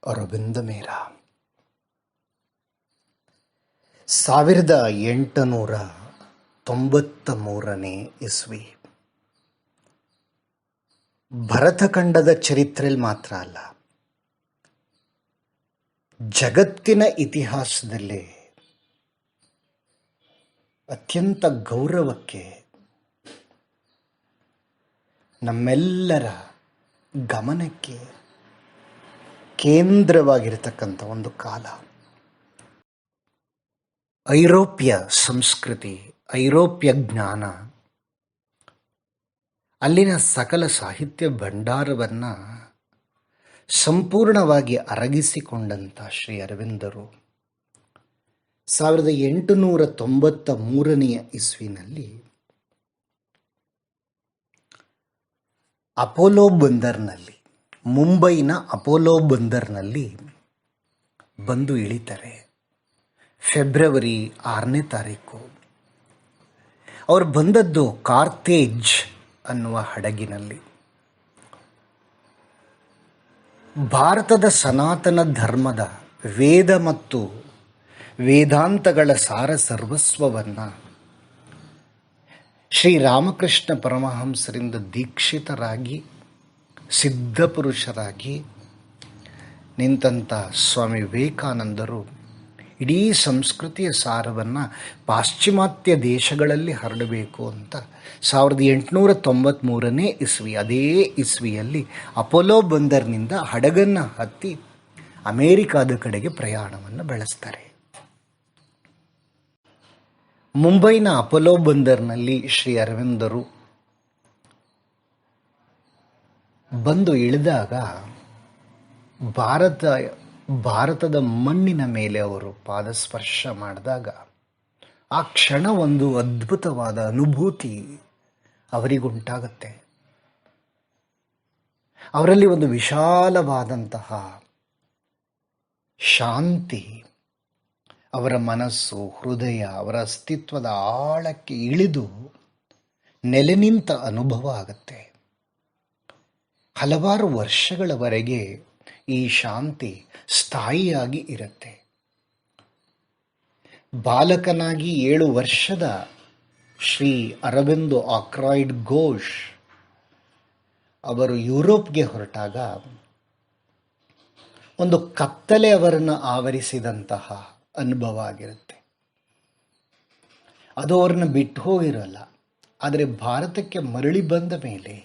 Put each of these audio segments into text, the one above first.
ಅರವಿಂದ ಮೇರ 1893 ಇಸ್ವಿ. ಭರತಖಂಡದ ಚರಿತ್ರೆಯಲ್ಲಿ ಮಾತ್ರ ಅಲ್ಲ, ಜಗತ್ತಿನ ಇತಿಹಾಸದಲ್ಲಿ ಅತ್ಯಂತ ಗೌರವಕ್ಕೆ, ನಮ್ಮೆಲ್ಲರ ಗಮನಕ್ಕೆ ಕೇಂದ್ರವಾಗಿರತಕ್ಕಂಥ ಒಂದು ಕಾಲ. ಐರೋಪ್ಯ ಸಂಸ್ಕೃತಿ, ಐರೋಪ್ಯ ಜ್ಞಾನ, ಅಲ್ಲಿನ ಸಕಲ ಸಾಹಿತ್ಯ ಭಂಡಾರವನ್ನು ಸಂಪೂರ್ಣವಾಗಿ ಅರಗಿಸಿಕೊಂಡಂಥ ಶ್ರೀ ಅರವಿಂದರು 1893 ಇಸ್ವಿನಲ್ಲಿ ಅಪೋಲೋ ಬಂದರ್ನಲ್ಲಿ, ಮುಂಬೈನ ಅಪೋಲೋ ಬಂದರ್ನಲ್ಲಿ ಬಂದು ಇಳಿತಾರೆ. ಫೆಬ್ರವರಿ 6ನೇ ತಾರೀಕು ಅವರು ಬಂದದ್ದು ಕಾರ್ತೇಜ್ ಅನ್ನುವ ಹಡಗಿನಲ್ಲಿ. ಭಾರತದ ಸನಾತನ ಧರ್ಮದ ವೇದ ಮತ್ತು ವೇದಾಂತಗಳ ಸಾರ ಸರ್ವಸ್ವವನ್ನು ಶ್ರೀರಾಮಕೃಷ್ಣ ಪರಮಹಂಸರಿಂದ ದೀಕ್ಷಿತರಾಗಿ ಸಿದ್ಧಪುರುಷರಾಗಿ ನಿಂತಹ ಸ್ವಾಮಿ ವಿವೇಕಾನಂದರು ಇಡೀ ಸಂಸ್ಕೃತಿಯ ಸಾರವನ್ನು ಪಾಶ್ಚಿಮಾತ್ಯ ದೇಶಗಳಲ್ಲಿ ಹರಡಬೇಕು ಅಂತ 1893 ಇಸ್ವಿ, ಅದೇ ಇಸ್ವಿಯಲ್ಲಿ ಅಪೋಲೋ ಬಂದರ್ನಿಂದ ಹಡಗನ್ನು ಹತ್ತಿ ಅಮೇರಿಕಾದ ಕಡೆಗೆ ಪ್ರಯಾಣವನ್ನು ಬೆಳೆಸ್ತಾರೆ. ಮುಂಬೈನ ಅಪೋಲೋ ಬಂದರ್ನಲ್ಲಿ ಶ್ರೀ ಅರವಿಂದರು ಬಂದು ಇಳಿದಾಗ ಭಾರತದ ಮಣ್ಣಿನ ಮೇಲೆ ಅವರು ಪಾದಸ್ಪರ್ಶ ಮಾಡಿದಾಗ ಆ ಕ್ಷಣ ಒಂದು ಅದ್ಭುತವಾದ ಅನುಭೂತಿ ಅವರಿಗುಂಟಾಗತ್ತೆ. ಅವರಲ್ಲಿ ಒಂದು ವಿಶಾಲವಾದಂತಹ ಶಾಂತಿ, ಅವರ ಮನಸ್ಸು, ಹೃದಯ, ಅವರ ಅಸ್ತಿತ್ವದ ಆಳಕ್ಕೆ ಇಳಿದು ನೆಲೆ ನಿಂತ ಅನುಭವ ಆಗತ್ತೆ. ಹಲವಾರು ವರ್ಷಗಳವರೆಗೆ ಈ ಶಾಂತಿ ಸ್ಥಾಯಿಯಾಗಿ ಇರುತ್ತೆ. ಬಾಲಕನಾಗಿ 7 ವರ್ಷದ ಶ್ರೀ ಅರವಿಂದೋ ಆಕ್ರಾಯ್ಡ್ ಘೋಷ್ ಅವರು ಯುರೋಪ್ಗೆ ಹೊರಟಾಗ ಒಂದು ಕತ್ತಲೆ ಅವರನ್ನು ಆವರಿಸಿದಂತಹ ಅನುಭವ ಆಗಿರುತ್ತೆ. ಅದು ಅವ್ರನ್ನ ಬಿಟ್ಟು ಹೋಗಿರಲ್ಲ. ಆದರೆ ಭಾರತಕ್ಕೆ ಮರಳಿ ಬಂದ ಮೇಲೆ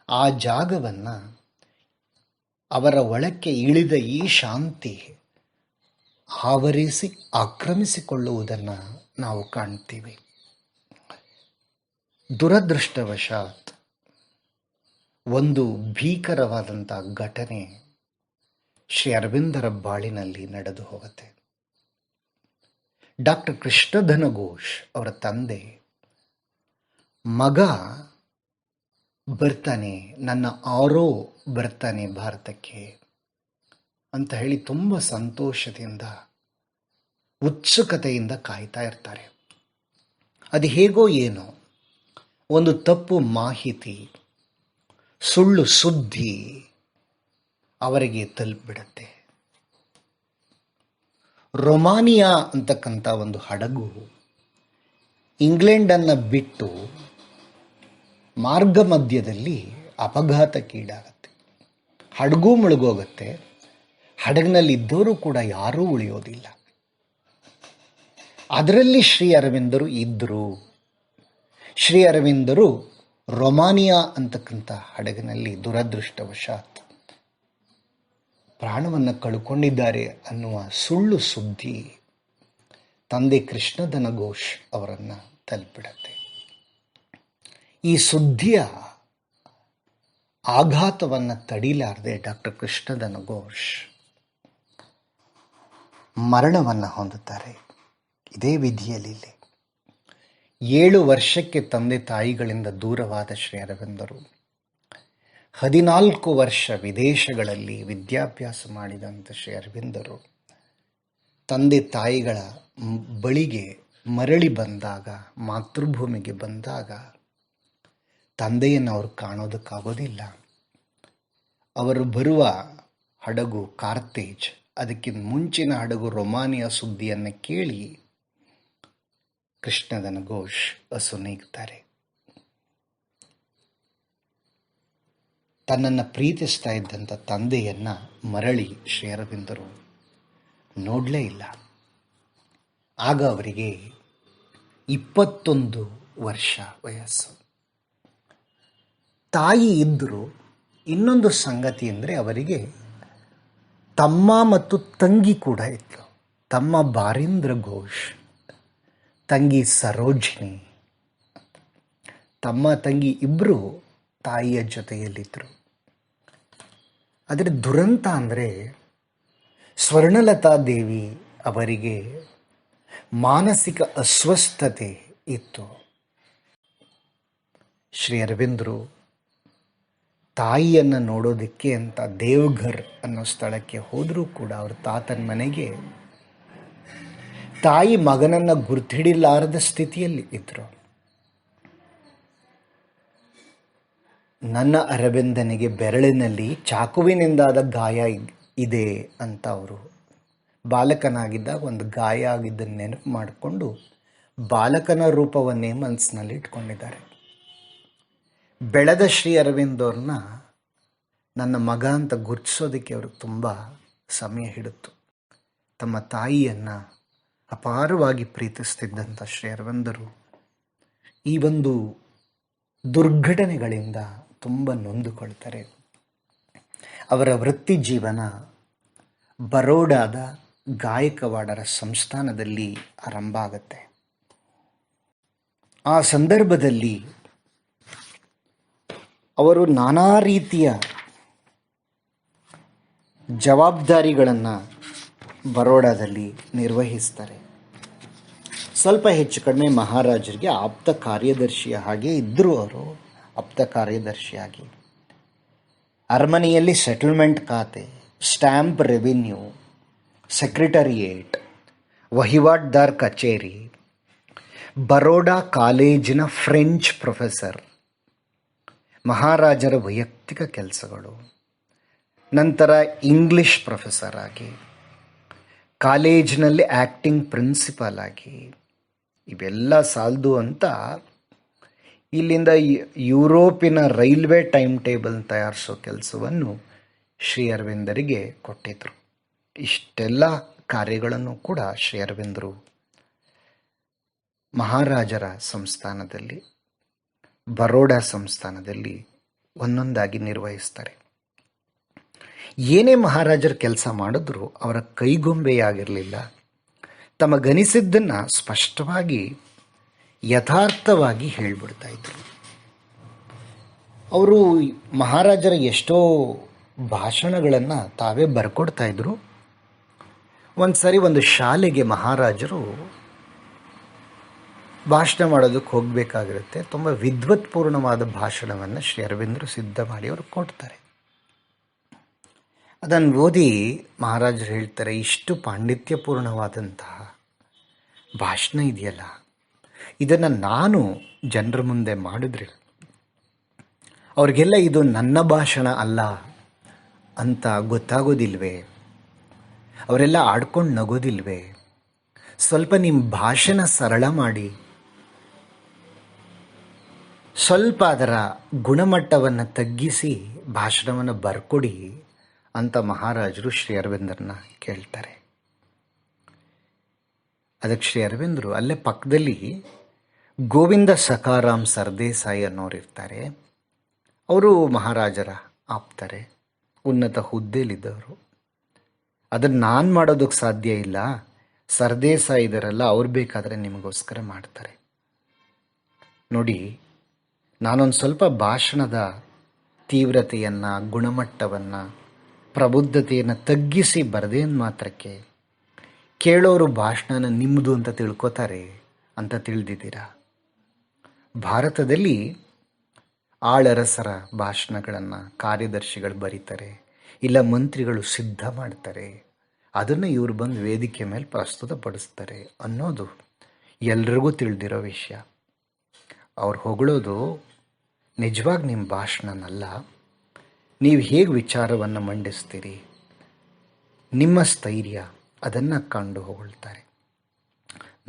ಆ ಜಾಗವನ್ನು, ಅವರ ಒಳಕ್ಕೆ ಇಳಿದ ಈ ಶಾಂತಿ ಆವರಿಸಿ ಆಕ್ರಮಿಸಿಕೊಳ್ಳುವುದನ್ನು ನಾವು ಕಾಣ್ತೀವಿ. ದುರದೃಷ್ಟವಶಾತ್ ಒಂದು ಭೀಕರವಾದಂಥ ಘಟನೆ ಶ್ರೀ ಅರವಿಂದರ ಬಾಳಿನಲ್ಲಿ ನಡೆದು ಹೋಗುತ್ತೆ. ಡಾಕ್ಟರ್ ಕೃಷ್ಣಧನ ಘೋಷ್ ಅವರ ತಂದೆ, ಮಗ ಬರ್ತಾನೆ, ನನ್ನ ಆರೋ ಬರ್ತಾನೆ ಭಾರತಕ್ಕೆ ಅಂತ ಹೇಳಿ ತುಂಬ ಸಂತೋಷದಿಂದ, ಉತ್ಸುಕತೆಯಿಂದ ಕಾಯ್ತಾ ಇರ್ತಾರೆ. ಅದು ಹೇಗೋ ಏನೋ ಒಂದು ತಪ್ಪು ಮಾಹಿತಿ, ಸುಳ್ಳು ಸುದ್ದಿ ಅವರಿಗೆ ತಲುಪಿಬಿಡತ್ತೆ. ರೊಮಾನಿಯಾ ಅಂತಕ್ಕಂಥ ಒಂದು ಹಡಗು ಇಂಗ್ಲೆಂಡನ್ನು ಬಿಟ್ಟು ಮಾರ್ಗ ಮಧ್ಯದಲ್ಲಿ ಅಪಘಾತಕ್ಕೀಡಾಗತ್ತೆ. ಹಡಗು ಮುಳುಗೋಗತ್ತೆ. ಹಡಗಿನಲ್ಲಿ ಇದ್ದವರು ಕೂಡ ಯಾರೂ ಉಳಿಯೋದಿಲ್ಲ. ಅದರಲ್ಲಿ ಶ್ರೀ ಅರವಿಂದರು ಇದ್ದರು. ಶ್ರೀ ಅರವಿಂದರು ರೊಮಾನಿಯಾ ಅಂತಕ್ಕಂಥ ಹಡಗಿನಲ್ಲಿ ದುರದೃಷ್ಟವಶಾತ್ ಪ್ರಾಣವನ್ನು ಕಳ್ಕೊಂಡಿದ್ದಾರೆ ಅನ್ನುವ ಸುಳ್ಳು ಸುದ್ದಿ ತಂದೆ ಕೃಷ್ಣಧನ ಘೋಷ್ ಅವರನ್ನು ತಲುಪಿಡತ್ತೆ. ಈ ಸುದ್ದಿಯ ಆಘಾತವನ್ನು ತಡಿಲಾರದೆ ಡಾಕ್ಟರ್ ಕೃಷ್ಣಧನ ಘೋಷ್ ಮರಣವನ್ನು ಹೊಂದುತ್ತಾರೆ. ಇದೇ ವಿಧಿಯಲ್ಲಿ 7 ವರ್ಷಕ್ಕೆ ತಂದೆ ತಾಯಿಗಳಿಂದ ದೂರವಾದ ಶ್ರೀ ಅರವಿಂದರು 14 ವರ್ಷ ವಿದೇಶಗಳಲ್ಲಿ ವಿದ್ಯಾಭ್ಯಾಸ ಮಾಡಿದಂಥ ಶ್ರೀ ಅರವಿಂದರು ತಂದೆ ತಾಯಿಗಳ ಬಳಿಗೆ ಮರಳಿ ಬಂದಾಗ, ಮಾತೃಭೂಮಿಗೆ ಬಂದಾಗ ತಂದೆಯನ್ನು ಅವರು ಕಾಣೋದಕ್ಕಾಗೋದಿಲ್ಲ. ಅವರು ಬರುವ ಹಡಗು ಕಾರ್ತೇಜ್, ಅದಕ್ಕಿಂತ ಮುಂಚಿನ ಹಡಗು ರೊಮಾನಿಯ ಸುದ್ದಿಯನ್ನು ಕೇಳಿ ಕೃಷ್ಣದನ ಘೋಷ್ ಅಸುನೀಗ್ತಾರೆ. ತನ್ನನ್ನು ಪ್ರೀತಿಸ್ತಾ ಇದ್ದಂಥ ತಂದೆಯನ್ನು ಮರಳಿ ಶ್ರೀ ಅರವಿಂದರು ನೋಡಲೇ ಇಲ್ಲ. ಆಗ ಅವರಿಗೆ 21 ವರ್ಷ ವಯಸ್ಸು. ತಾಯಿ ಇದ್ದರು. ಇನ್ನೊಂದು ಸಂಗತಿ ಅಂದರೆ ಅವರಿಗೆ ತಮ್ಮ ಮತ್ತು ತಂಗಿ ಕೂಡ ಇದ್ದರು. ತಮ್ಮ ಬಾರೀಂದ್ರ ಘೋಷ್, ತಂಗಿ ಸರೋಜಿನಿ. ತಮ್ಮ ತಂಗಿ ಇಬ್ಬರು ತಾಯಿಯ ಜೊತೆಯಲ್ಲಿದ್ದರು. ಆದರೆ ದುರಂತ ಅಂದರೆ ಸ್ವರ್ಣಲತಾ ದೇವಿ ಅವರಿಗೆ ಮಾನಸಿಕ ಅಸ್ವಸ್ಥತೆ ಇತ್ತು. ಶ್ರೀ ಅರವಿಂದರು ತಾಯಿಯನ್ನು ನೋಡೋದಕ್ಕೆ ಅಂತ ದೇವ್ಘರ್ ಅನ್ನೋ ಸ್ಥಳಕ್ಕೆ ಹೋದರೂ ಕೂಡ ಅವ್ರ ತಾತನ ಮನೆಗೆ ತಾಯಿ ಮಗನನ್ನು ಗುರ್ತಿಡಿಲಾರದ ಸ್ಥಿತಿಯಲ್ಲಿ ಇದ್ದರು. ನನ್ನ ಅರವಿಂದನಿಗೆ ಬೆರಳಿನಲ್ಲಿ ಚಾಕುವಿನಿಂದಾದ ಗಾಯ ಇದೆ ಅಂತ ಅವರು ಬಾಲಕನಾಗಿದ್ದಾಗ ಒಂದು ಗಾಯ ಆಗಿದ್ದನ್ನು ನೆನಪು ಮಾಡಿಕೊಂಡು ಬಾಲಕನ ರೂಪವನ್ನೇ ಮನಸ್ಸಿನಲ್ಲಿ ಇಟ್ಕೊಂಡಿದ್ದಾರೆ. ಬೆಳೆದ ಶ್ರೀ ಅರವಿಂದವ್ರನ್ನ ನನ್ನ ಮಗ ಅಂತ ಗುರುತಿಸೋದಕ್ಕೆ ಅವ್ರಿಗೆ ತುಂಬ ಸಮಯ ಹಿಡಿತು. ತಮ್ಮ ತಾಯಿಯನ್ನು ಅಪಾರವಾಗಿ ಪ್ರೀತಿಸ್ತಿದ್ದಂಥ ಶ್ರೀ ಅರವಿಂದರು ಈ ಒಂದು ದುರ್ಘಟನೆಗಳಿಂದ ತುಂಬ ನೊಂದುಕೊಳ್ತಾರೆ. ಅವರ ವೃತ್ತಿ ಜೀವನ ಬರೋಡಾದ ಗಾಯಕವಾಡರ ಸಂಸ್ಥಾನದಲ್ಲಿ ಆರಂಭ ಆಗುತ್ತೆ. ಆ ಸಂದರ್ಭದಲ್ಲಿ ಅವರು ನಾನಾ ರೀತಿಯ ಜವಾಬ್ದಾರಿಗಳನ್ನು ಬರೋಡಾದಲ್ಲಿ ನಿರ್ವಹಿಸ್ತಾರೆ. ಸ್ವಲ್ಪ ಹೆಚ್ಚು ಕಡಿಮೆ ಮಹಾರಾಜರಿಗೆ ಆಪ್ತ ಕಾರ್ಯದರ್ಶಿಯ ಹಾಗೆ ಇದ್ದರು. ಅವರು ಆಪ್ತ ಕಾರ್ಯದರ್ಶಿಯಾಗಿ ಅರಮನೆಯಲ್ಲಿ ಸೆಟಲ್ಮೆಂಟ್ ಖಾತೆ, ಸ್ಟ್ಯಾಂಪ್ ರೆವಿನ್ಯೂ, ಸೆಕ್ರೆಟರಿಯೇಟ್, ವಹಿವಾಟ್ದಾರ್ ಕಚೇರಿ, ಬರೋಡಾ ಕಾಲೇಜಿನ ಫ್ರೆಂಚ್ ಪ್ರೊಫೆಸರ್, ಮಹಾರಾಜರ ವೈಯಕ್ತಿಕ ಕೆಲಸಗಳು, ನಂತರ ಇಂಗ್ಲಿಷ್ ಪ್ರೊಫೆಸರ್ ಆಗಿ, ಕಾಲೇಜಿನಲ್ಲಿ ಆ್ಯಕ್ಟಿಂಗ್ ಪ್ರಿನ್ಸಿಪಾಲ್ ಆಗಿ. ಇವೆಲ್ಲ ಸಾಲದು ಅಂತ ಇಲ್ಲಿಂದ ಯುರೋಪಿನ ರೈಲ್ವೆ ಟೈಮ್ ಟೇಬಲ್ ತಯಾರಿಸೋ ಕೆಲಸವನ್ನು ಶ್ರೀ ಅರವಿಂದರಿಗೆ ಕೊಟ್ಟಿದ್ದರು. ಇಷ್ಟೆಲ್ಲ ಕಾರ್ಯಗಳನ್ನು ಕೂಡ ಶ್ರೀ ಅರವಿಂದರು ಮಹಾರಾಜರ ಸಂಸ್ಥಾನದಲ್ಲಿ, ಬರೋಡಾ ಸಂಸ್ಥಾನದಲ್ಲಿ ಒಂದೊಂದಾಗಿ ನಿರ್ವಹಿಸ್ತಾರೆ. ಏನೇ ಮಹಾರಾಜರ ಕೆಲಸ ಮಾಡಿದ್ರು ಅವರ ಕೈಗೊಂಬೆಯಾಗಿರಲಿಲ್ಲ. ತಮಗನಿಸಿದ್ದನ್ನು ಸ್ಪಷ್ಟವಾಗಿ ಯಥಾರ್ಥವಾಗಿ ಹೇಳಿಬಿಡ್ತಾ ಇದ್ರು. ಅವರು ಮಹಾರಾಜರ ಎಷ್ಟೋ ಭಾಷಣಗಳನ್ನು ತಾವೇ ಬರ್ಕೊಡ್ತಾ ಇದ್ರು. ಒಂದು ಸರಿ ಒಂದು ಶಾಲೆಗೆ ಮಹಾರಾಜರು ಭಾಷಣ ಮಾಡೋದಕ್ಕೆ ಹೋಗಬೇಕಾಗಿರುತ್ತೆ. ತುಂಬ ವಿದ್ವತ್ಪೂರ್ಣವಾದ ಭಾಷಣವನ್ನು ಶ್ರೀ ಅರವಿಂದರು ಸಿದ್ಧ ಮಾಡಿ ಅವರು ಕೊಡ್ತಾರೆ. ಅದನ್ನು ಓದಿ ಮಹಾರಾಜರು ಹೇಳ್ತಾರೆ, ಇಷ್ಟು ಪಾಂಡಿತ್ಯಪೂರ್ಣವಾದಂತಹ ಭಾಷಣ ಇದೆಯಲ್ಲ, ಇದನ್ನು ನಾನು ಜನರ ಮುಂದೆ ಮಾಡಿದ್ರೆ ಅವ್ರಿಗೆಲ್ಲ ಇದು ನನ್ನ ಭಾಷಣ ಅಲ್ಲ ಅಂತ ಗೊತ್ತಾಗೋದಿಲ್ವೇ? ಅವರೆಲ್ಲ ಆಡ್ಕೊಂಡು ನಗೋದಿಲ್ವೇ? ಸ್ವಲ್ಪ ನಿಮ್ಮ ಭಾಷಣ ಸರಳ ಮಾಡಿ, ಸ್ವಲ್ಪ ಅದರ ಗುಣಮಟ್ಟವನ್ನು ತಗ್ಗಿಸಿ ಭಾಷಣವನ್ನು ಬರ್ಕೊಡಿ ಅಂತ ಮಹಾರಾಜರು ಶ್ರೀ ಅರವಿಂದರನ್ನ ಕೇಳ್ತಾರೆ. ಅದಕ್ಕೆ ಶ್ರೀ ಅರವಿಂದರು ಅಲ್ಲೇ ಪಕ್ಕದಲ್ಲಿ ಗೋವಿಂದ ಸಖಾರಾಮ್ ಸರ್ದೇಸಾಯಿ ಅನ್ನೋರು ಇರ್ತಾರೆ. ಅವರು ಮಹಾರಾಜರ ಆಪ್ತಾರೆ, ಉನ್ನತ ಹುದ್ದೆಯಲ್ಲಿದ್ದವರು. ಅದನ್ನು ನಾನು ಮಾಡೋದಕ್ಕೆ ಸಾಧ್ಯ ಇಲ್ಲ, ಸರ್ದೇಸಾಯಿ ಇದ್ದಾರಲ್ಲ ಅವ್ರು ಬೇಕಾದರೆ ನಿಮಗೋಸ್ಕರ ಮಾಡ್ತಾರೆ. ನೋಡಿ, ನಾನೊಂದು ಸ್ವಲ್ಪ ಭಾಷಣದ ತೀವ್ರತೆಯನ್ನು, ಗುಣಮಟ್ಟವನ್ನು, ಪ್ರಬುದ್ಧತೆಯನ್ನು ತಗ್ಗಿಸಿ ಬರದೇನು ಮಾತ್ರಕ್ಕೆ ಕೇಳೋರು ಭಾಷಣನ ನಿಮ್ಮದು ಅಂತ ತಿಳ್ಕೊತಾರೆ ಅಂತ ತಿಳಿದಿದ್ದೀರಾ? ಭಾರತದಲ್ಲಿ ಆಳರಸರ ಭಾಷಣಗಳನ್ನು ಕಾರ್ಯದರ್ಶಿಗಳು ಬರೀತಾರೆ, ಇಲ್ಲ ಮಂತ್ರಿಗಳು ಸಿದ್ಧ ಮಾಡ್ತಾರೆ, ಅದನ್ನು ಇವರು ಬಂದು ವೇದಿಕೆ ಮೇಲೆ ಪ್ರಸ್ತುತಪಡಿಸ್ತಾರೆ ಅನ್ನೋದು ಎಲ್ರಿಗೂ ತಿಳಿದಿರೋ ವಿಷಯ. ಅವ್ರು ಹೊಗಳೋದು ನಿಜವಾಗಿ ನಿಮ್ಮ ಭಾಷಣನಲ್ಲ, ನೀವು ಹೇಗೆ ವಿಚಾರವನ್ನು ಮಂಡಿಸ್ತೀರಿ, ನಿಮ್ಮ ಸ್ಥೈರ್ಯ ಅದನ್ನು ಕಂಡು ಹೊಗಳ್ತಾರೆ.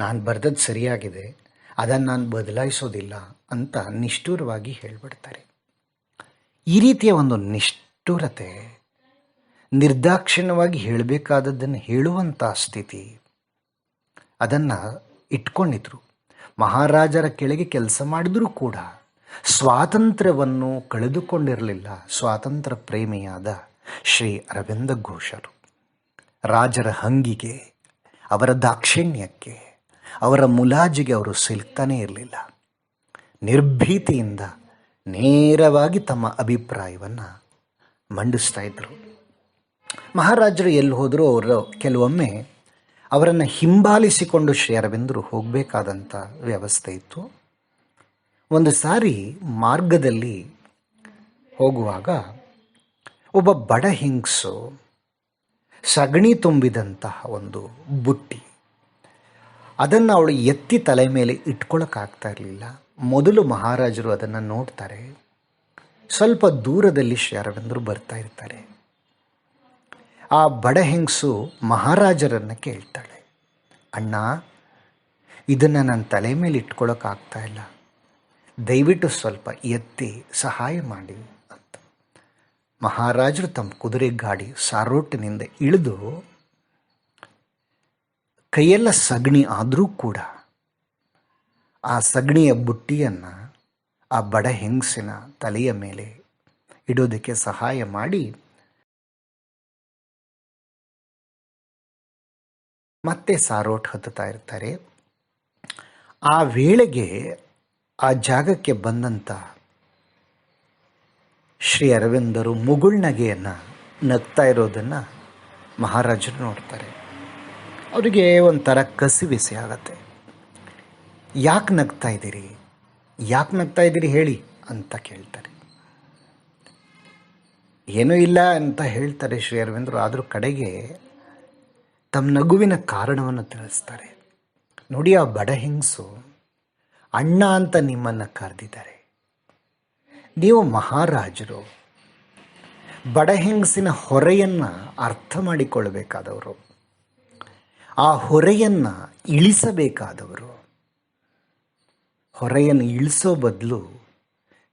ನಾನು ಬರೆದದ್ದು ಸರಿಯಾಗಿದೆ, ಅದನ್ನು ನಾನು ಬದಲಾಯಿಸೋದಿಲ್ಲ ಅಂತ ನಿಷ್ಠುರವಾಗಿ ಹೇಳಿಬಿಡ್ತಾರೆ. ಈ ರೀತಿಯ ಒಂದು ನಿಷ್ಠುರತೆ, ನಿರ್ದಾಕ್ಷಿಣ್ಯವಾಗಿ ಹೇಳಬೇಕಾದದ್ದನ್ನು ಹೇಳುವಂಥ ಸ್ಥಿತಿ, ಅದನ್ನು ಇಟ್ಕೊಂಡಿದ್ರು. ಮಹಾರಾಜರ ಕೆಳಗೆ ಕೆಲಸ ಮಾಡಿದರೂ ಕೂಡ ಸ್ವಾತಂತ್ರ್ಯವನ್ನು ಕಳೆದುಕೊಂಡಿರಲಿಲ್ಲ ಸ್ವಾತಂತ್ರ್ಯ ಪ್ರೇಮಿಯಾದ ಶ್ರೀ ಅರವಿಂದ ಘೋಷರು. ರಾಜರ ಹಂಗಿಗೆ, ಅವರ ದಾಕ್ಷಿಣ್ಯಕ್ಕೆ, ಅವರ ಮುಲಾಜಿಗೆ ಅವರು ಸಿಲ್ಕ್ತಾನೇ ಇರಲಿಲ್ಲ. ನಿರ್ಭೀತಿಯಿಂದ ನೇರವಾಗಿ ತಮ್ಮ ಅಭಿಪ್ರಾಯವನ್ನು ಮಂಡಿಸ್ತಾ ಇದ್ದರು. ಮಹಾರಾಜರು ಎಲ್ಲಿ ಹೋದರೂ ಅವರು ಕೆಲವೊಮ್ಮೆ ಅವರನ್ನು ಹಿಂಬಾಲಿಸಿಕೊಂಡು ಶ್ರೀ ಅರವಿಂದರು ಹೋಗಬೇಕಾದಂಥ ವ್ಯವಸ್ಥೆ ಇತ್ತು. ಒಂದು ಸಾರಿ ಮಾರ್ಗದಲ್ಲಿ ಹೋಗುವಾಗ ಒಬ್ಬ ಬಡ ಹೆಂಗಸು ಸಗಣಿ ತುಂಬಿದಂತಹ ಒಂದು ಬುಟ್ಟಿ, ಅದನ್ನು ಅವಳು ಎತ್ತಿ ತಲೆ ಮೇಲೆ ಇಟ್ಕೊಳ್ಳೋಕ್ಕಾಗ್ತಾ ಇರಲಿಲ್ಲ. ಮೊದಲು ಮಹಾರಾಜರು ಅದನ್ನು ನೋಡ್ತಾರೆ. ಸ್ವಲ್ಪ ದೂರದಲ್ಲಿ ಶ್ರೀ ಅರವಿಂದರು ಬರ್ತಾ ಇರ್ತಾರೆ. ಆ ಬಡ ಹೆಂಗಸು ಮಹಾರಾಜರನ್ನು ಕೇಳ್ತಾಳೆ, ಅಣ್ಣ, ಇದನ್ನು ನನ್ನ ತಲೆ ಮೇಲೆ ಇಟ್ಕೊಳ್ಳೋಕ್ಕಾಗ್ತಾ ಇಲ್ಲ, ದಯವಿಟ್ಟು ಸ್ವಲ್ಪ ಎತ್ತಿ ಸಹಾಯ ಮಾಡಿ ಅಂತ. ಮಹಾರಾಜರು ತಮ್ಮ ಕುದುರೆ ಗಾಡಿ ಸಾರೋಟಿನಿಂದ ಇಳಿದು, ಕೈಯೆಲ್ಲ ಸಗಣಿ ಆದರೂ ಕೂಡ ಆ ಸಗಣಿಯ ಬುಟ್ಟಿಯನ್ನು ಆ ಬಡ ಹೆಂಗಸಿನ ತಲೆಯ ಮೇಲೆ ಇಡೋದಕ್ಕೆ ಸಹಾಯ ಮಾಡಿ ಮತ್ತೆ ಸಾರೋಟ್ ಹತ್ತುತ್ತಾ ಇರ್ತಾರೆ. ಆ ವೇಳೆಗೆ ಆ ಜಾಗಕ್ಕೆ ಬಂದಂಥ ಶ್ರೀ ಅರವಿಂದರು ಮುಗುಳ್ನಗೆಯನ್ನು ನಗ್ತಾ ಇರೋದನ್ನು ಮಹಾರಾಜರು ನೋಡ್ತಾರೆ. ಅವರಿಗೆ ಒಂಥರ ಕಸಿವಿಸಿ ಆಗತ್ತೆ. ಯಾಕೆ ನಗ್ತಾ ಇದ್ದೀರಿ, ಯಾಕೆ ನಗ್ತಾ ಇದ್ದೀರಿ ಹೇಳಿ ಅಂತ ಕೇಳ್ತಾರೆ. ಏನೂ ಇಲ್ಲ ಅಂತ ಹೇಳ್ತಾರೆ ಶ್ರೀ ಅರವಿಂದರು. ಆದರೂ ಕಡೆಗೆ ತಮ್ಮ ನಗುವಿನ ಕಾರಣವನ್ನು ತಿಳಿಸ್ತಾರೆ. ನೋಡಿ, ಆ ಬಡ ಹೆಂಗಸು ಅಣ್ಣ ಅಂತ ನಿಮ್ಮನ್ನು ಕರೆದಿದ್ದಾರೆ. ನೀವು ಮಹಾರಾಜರು, ಬಡ ಹೆಂಗಸಿನ ಹೊರೆಯನ್ನು ಅರ್ಥ ಮಾಡಿಕೊಳ್ಳಬೇಕಾದವರು, ಆ ಹೊರೆಯನ್ನು ಇಳಿಸಬೇಕಾದವರು. ಹೊರೆಯನ್ನು ಇಳಿಸೋ ಬದಲು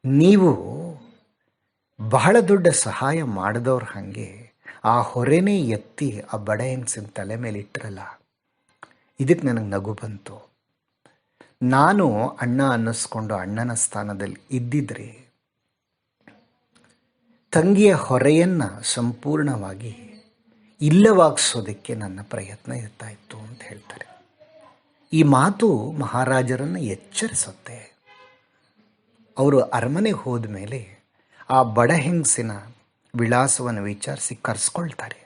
ನೀವು ಬಹಳ ದೊಡ್ಡ ಸಹಾಯ ಮಾಡಿದವ್ರು ಹಾಗೆ ಆ ಹೊರೆನೇ ಎತ್ತಿ ಆ ಬಡ ಹೆಂಗಸಿನ ತಲೆ ಮೇಲೆ ಇಟ್ಟರಲ್ಲ, ಇದಕ್ಕೆ ನನಗೆ ನಗು ಬಂತು. ನಾನು ಅಣ್ಣ ಅನ್ನಿಸ್ಕೊಂಡು ಅಣ್ಣನ ಸ್ಥಾನದಲ್ಲಿ ಇದ್ದಿದ್ರೆ ತಂಗಿಯ ಹೊರೆಯನ್ನು ಸಂಪೂರ್ಣವಾಗಿ ಇಲ್ಲವಾಗಿಸೋದಕ್ಕೆ ನನ್ನ ಪ್ರಯತ್ನ ಇರ್ತಾ ಇತ್ತು ಅಂತ ಹೇಳ್ತಾರೆ. ಈ ಮಾತು ಮಹಾರಾಜರನ್ನು ಎಚ್ಚರಿಸುತ್ತೆ. ಅವರು ಅರಮನೆಗೆ ಹೋದ ಮೇಲೆ ಆ ಬಡ ಹೆಂಗಸಿನ ವಿಳಾಸವನ್ನು ವಿಚಾರಿಸಿ ಕರೆಸ್ಕೊಳ್ತಾರೆ.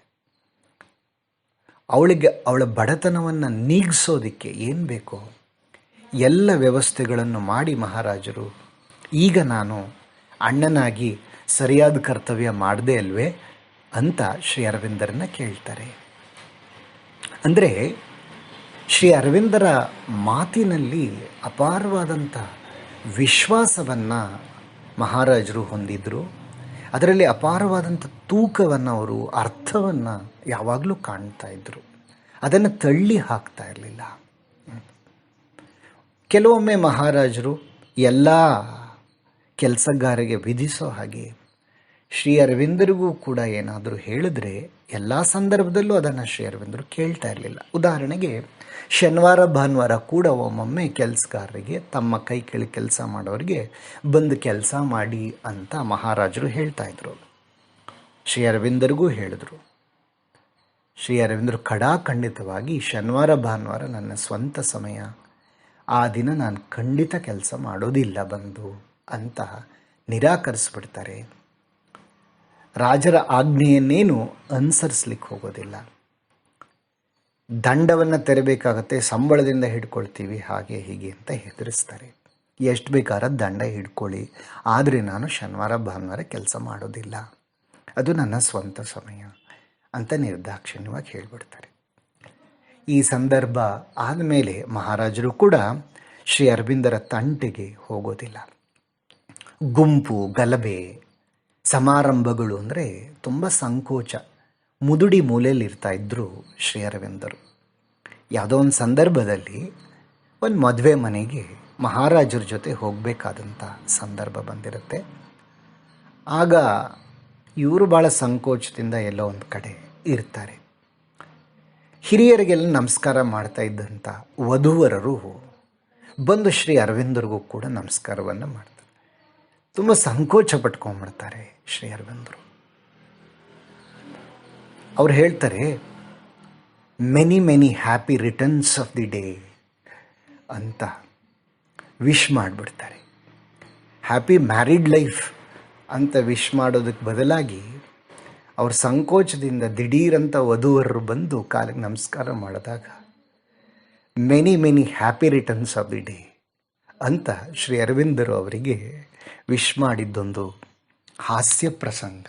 ಅವಳಿಗೆ ಅವಳ ಬಡತನವನ್ನು ನೀಗಿಸೋದಕ್ಕೆ ಏನು ಬೇಕೋ ಎಲ್ಲ ವ್ಯವಸ್ಥೆಗಳನ್ನು ಮಾಡಿ ಮಹಾರಾಜರು, ಈಗ ನಾನು ಅಣ್ಣನಾಗಿ ಸರಿಯಾದ ಕರ್ತವ್ಯ ಮಾಡದೆ ಅಲ್ವೇ ಅಂತ ಶ್ರೀ ಅರವಿಂದರನ್ನ ಕೇಳ್ತಾರೆ. ಅಂದರೆ ಶ್ರೀ ಅರವಿಂದರ ಮಾತಿನಲ್ಲಿ ಅಪಾರವಾದಂಥ ವಿಶ್ವಾಸವನ್ನು ಮಹಾರಾಜರು ಹೊಂದಿದ್ರು. ಅದರಲ್ಲಿ ಅಪಾರವಾದಂಥ ತೂಕವನ್ನು, ಅವರು ಅರ್ಥವನ್ನು ಯಾವಾಗಲೂ ಕಾಣ್ತಾ ಇದ್ದರು. ಅದನ್ನು ತಳ್ಳಿ ಹಾಕ್ತಾ ಇರಲಿಲ್ಲ. ಕೆಲವೊಮ್ಮೆ ಮಹಾರಾಜರು ಎಲ್ಲ ಕೆಲಸಗಾರರಿಗೆ ವಿಧಿಸೋ ಹಾಗೆ ಶ್ರೀ ಅರವಿಂದರಿಗೂ ಕೂಡ ಏನಾದರೂ ಹೇಳಿದ್ರೆ ಎಲ್ಲ ಸಂದರ್ಭದಲ್ಲೂ ಅದನ್ನು ಶ್ರೀ ಅರವಿಂದರು ಕೇಳ್ತಾ ಇರಲಿಲ್ಲ. ಉದಾಹರಣೆಗೆ ಶನಿವಾರ ಭಾನುವಾರ ಕೂಡ ಒಮ್ಮೊಮ್ಮೆ ಕೆಲಸಗಾರರಿಗೆ, ತಮ್ಮ ಕೈ ಕೆಳಗೆ ಕೆಲಸ ಮಾಡೋರಿಗೆ ಬಂದು ಕೆಲಸ ಮಾಡಿ ಅಂತ ಮಹಾರಾಜರು ಹೇಳ್ತಾಯಿದ್ರು. ಶ್ರೀ ಅರವಿಂದರಿಗೂ ಹೇಳಿದ್ರು. ಶ್ರೀ ಅರವಿಂದರು ಖಡಾಖಂಡಿತವಾಗಿ ಶನಿವಾರ ಭಾನುವಾರ ನನ್ನ ಸ್ವಂತ ಸಮಯ, ಆ ದಿನ ನಾನು ಖಂಡಿತ ಕೆಲಸ ಮಾಡೋದಿಲ್ಲ ಬಂದು ಅಂತ ನಿರಾಕರಿಸ್ಬಿಡ್ತಾರೆ. ರಾಜರ ಆಜ್ಞೆಯನ್ನೇನು ಅನುಸರಿಸ್ಲಿಕ್ಕೆ ಹೋಗೋದಿಲ್ಲ. ದಂಡವನ್ನು ತೆರಬೇಕಾಗತ್ತೆ, ಸಂಬಳದಿಂದ ಹಿಡ್ಕೊಳ್ತೀವಿ, ಹಾಗೆ ಹೀಗೆ ಅಂತ ಹೆದರಿಸ್ತಾರೆ. ಎಷ್ಟು ಬೇಕಾದ್ರೆ ದಂಡ ಹಿಡ್ಕೊಳ್ಳಿ, ಆದರೆ ನಾನು ಶನಿವಾರ ಭಾನುವಾರ ಕೆಲಸ ಮಾಡೋದಿಲ್ಲ, ಅದು ನನ್ನ ಸ್ವಂತ ಸಮಯ ಅಂತ ನಿರ್ದಾಕ್ಷಿಣ್ಯವಾಗಿ ಹೇಳಿಬಿಡ್ತಾರೆ. ಈ ಸಂದರ್ಭ ಆದಮೇಲೆ ಮಹಾರಾಜರು ಕೂಡ ಶ್ರೀ ಅರವಿಂದರ ತಂಟೆಗೆ ಹೋಗೋದಿಲ್ಲ. ಗುಂಪು ಗಲಭೆ ಸಮಾರಂಭಗಳು ಅಂದರೆ ತುಂಬ ಸಂಕೋಚ. ಮುದುಡಿ ಮೂಲೆಯಲ್ಲಿ ಇರ್ತಾ ಇದ್ದರು ಶ್ರೀ ಅರವಿಂದರು. ಯಾವುದೋ ಒಂದು ಸಂದರ್ಭದಲ್ಲಿ ಒಂದು ಮದುವೆ ಮನೆಗೆ ಮಹಾರಾಜರ ಜೊತೆ ಹೋಗಬೇಕಾದಂಥ ಸಂದರ್ಭ ಬಂದಿರುತ್ತೆ. ಆಗ ಇವರು ಭಾಳ ಸಂಕೋಚದಿಂದ ಎಲ್ಲೋ ಒಂದು ಕಡೆ ಇರ್ತಾರೆ. ಹಿರಿಯರಿಗೆಲ್ಲ ನಮಸ್ಕಾರ ಮಾಡ್ತಾ ಇದ್ದಂಥ ವಧುವರರು ಬಂದು ಶ್ರೀ ಅರವಿಂದರಿಗೂ ಕೂಡ ನಮಸ್ಕಾರವನ್ನು ಮಾಡ್ತಾರೆ. ತುಂಬ ಸಂಕೋಚ ಪಟ್ಕೊಂಡ್ಬಿಡ್ತಾರೆ ಶ್ರೀ ಅರವಿಂದರು. ಅವ್ರು ಹೇಳ್ತಾರೆ, many many happy returns of the day ಅಂತ ವಿಶ್ ಮಾಡಿಬಿಡ್ತಾರೆ. ಹ್ಯಾಪಿ ಮ್ಯಾರಿಡ್ ಲೈಫ್ ಅಂತ ವಿಶ್ ಮಾಡೋದಕ್ಕೆ ಬದಲಾಗಿ ಅವ್ರ ಸಂಕೋಚದಿಂದ ದಿಢೀರಂತ ವಧುವರರು ಬಂದು ಕಾಲಿಗೆ ನಮಸ್ಕಾರ ಮಾಡಿದಾಗ many many happy returns of the day ಅಂತ ಶ್ರೀ ಅರವಿಂದರು ಅವರಿಗೆ ವಿಶ್ ಮಾಡಿದ್ದೊಂದು ಹಾಸ್ಯ ಪ್ರಸಂಗ.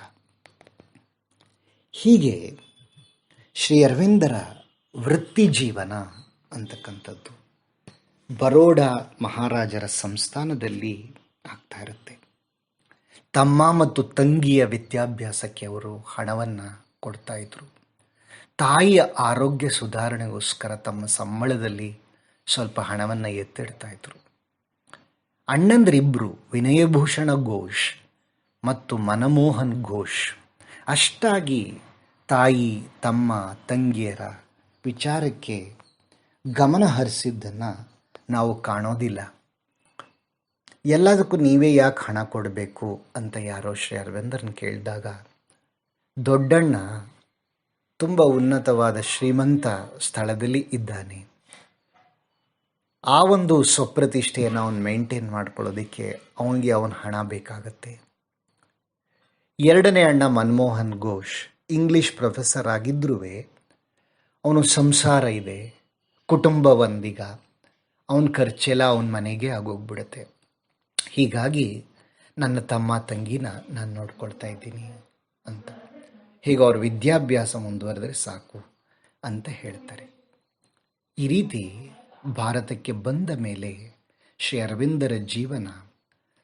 ಹೀಗೆ ಶ್ರೀ ಅರವಿಂದರ ವೃತ್ತಿ ಜೀವನ ಅಂತಕ್ಕಂಥದ್ದು ಬರೋಡಾ ಮಹಾರಾಜರ ಸಂಸ್ಥಾನದಲ್ಲಿ ಆಗ್ತಾ ಇರುತ್ತೆ. ತಮ್ಮ ಮತ್ತು ತಂಗಿಯ ವಿದ್ಯಾಭ್ಯಾಸಕ್ಕೆ ಅವರು ಹಣವನ್ನು ಕೊಡ್ತಾ ಇದ್ರು. ತಾಯಿಯ ಆರೋಗ್ಯ ಸುಧಾರಣೆಗೋಸ್ಕರ ತಮ್ಮ ಸಂಬಳದಲ್ಲಿ ಸ್ವಲ್ಪ ಹಣವನ್ನು ಎತ್ತಿಡ್ತಾ ಇದ್ರು. ಅಣ್ಣಂದ್ರಿಬ್ಬರು ವಿನಯಭೂಷಣ ಘೋಷ್ ಮತ್ತು ಮನಮೋಹನ್ ಘೋಷ್ ಅಷ್ಟಾಗಿ ತಾಯಿ ತಮ್ಮ ತಂಗಿಯರ ವಿಚಾರಕ್ಕೆ ಗಮನ ಹರಿಸಿದ್ದನ್ನು ನಾವು ಕಾಣೋದಿಲ್ಲ. ಎಲ್ಲದಕ್ಕೂ ನೀವೇ ಯಾಕೆ ಹಣ ಕೊಡಬೇಕು ಅಂತ ಯಾರೋ ಶ್ರೀ ಅರವಿಂದರನ್ನು ಕೇಳಿದಾಗ ದೊಡ್ಡಣ್ಣ ತುಂಬ ಉನ್ನತವಾದ ಶ್ರೀಮಂತ ಸ್ಥಳದಲ್ಲಿ ಇದ್ದಾನೆ, ಆ ಒಂದು ಸ್ವಪ್ರತಿಷ್ಠೆಯನ್ನು ಅವನು ಮೇಂಟೈನ್ ಮಾಡ್ಕೊಳ್ಳೋದಕ್ಕೆ ಅವನಿಗೆ ಅವನ ಹಣ ಬೇಕಾಗತ್ತೆ. ಎರಡನೇ ಅಣ್ಣ ಮನಮೋಹನ್ ಘೋಷ್ ಇಂಗ್ಲೀಷ್ ಪ್ರೊಫೆಸರ್ ಆಗಿದ್ರೂ ಅವನು ಸಂಸಾರ ಇದೆ, ಕುಟುಂಬ ಒಂದೀಗ, ಅವನ ಖರ್ಚೆಲ್ಲ ಅವನ ಮನೆಗೆ ಆಗೋಗ್ಬಿಡುತ್ತೆ. ಹೀಗಾಗಿ ನನ್ನ ತಮ್ಮ ತಂಗಿನ ನಾನು ನೋಡ್ಕೊಳ್ತಾ ಇದ್ದೀನಿ ಅಂತ, ಹೀಗೆ ಅವ್ರ ವಿದ್ಯಾಭ್ಯಾಸ ಮುಂದುವರೆದ್ರೆ ಸಾಕು ಅಂತ ಹೇಳ್ತಾರೆ. ಈ ರೀತಿ ಭಾರತಕ್ಕೆ ಬಂದ ಮೇಲೆ ಶ್ರೀ ಅರವಿಂದರ ಜೀವನ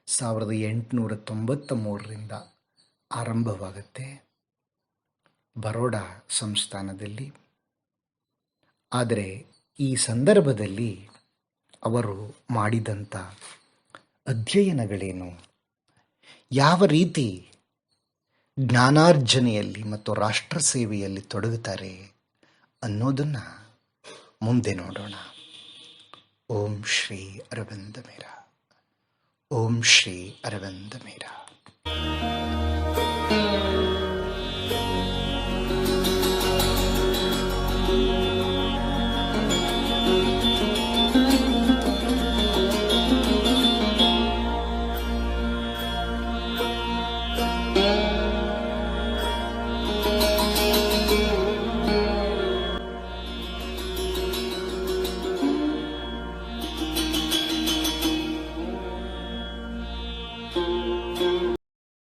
1893ರಿಂದ ಆರಂಭವಾಗುತ್ತೆ ಬರೋಡಾ ಸಂಸ್ಥಾನದಲ್ಲಿ. ಆದರೆ ಈ ಸಂದರ್ಭದಲ್ಲಿ ಅವರು ಮಾಡಿದಂಥ ಅಧ್ಯಯನಗಳೇನು, ಯಾವ ರೀತಿ ಜ್ಞಾನಾರ್ಜನೆಯಲ್ಲಿ ಮತ್ತು ರಾಷ್ಟ್ರ ಸೇವೆಯಲ್ಲಿ ತೊಡಗುತ್ತಾರೆ ಅನ್ನೋದನ್ನು ಮುಂದೆ ನೋಡೋಣ. ಓಂ ಶ್ರೀ ಅರವಿಂದ ಮೇರಾ. ಓಂ ಶ್ರೀ ಅರವಿಂದ ಮೇರಾ.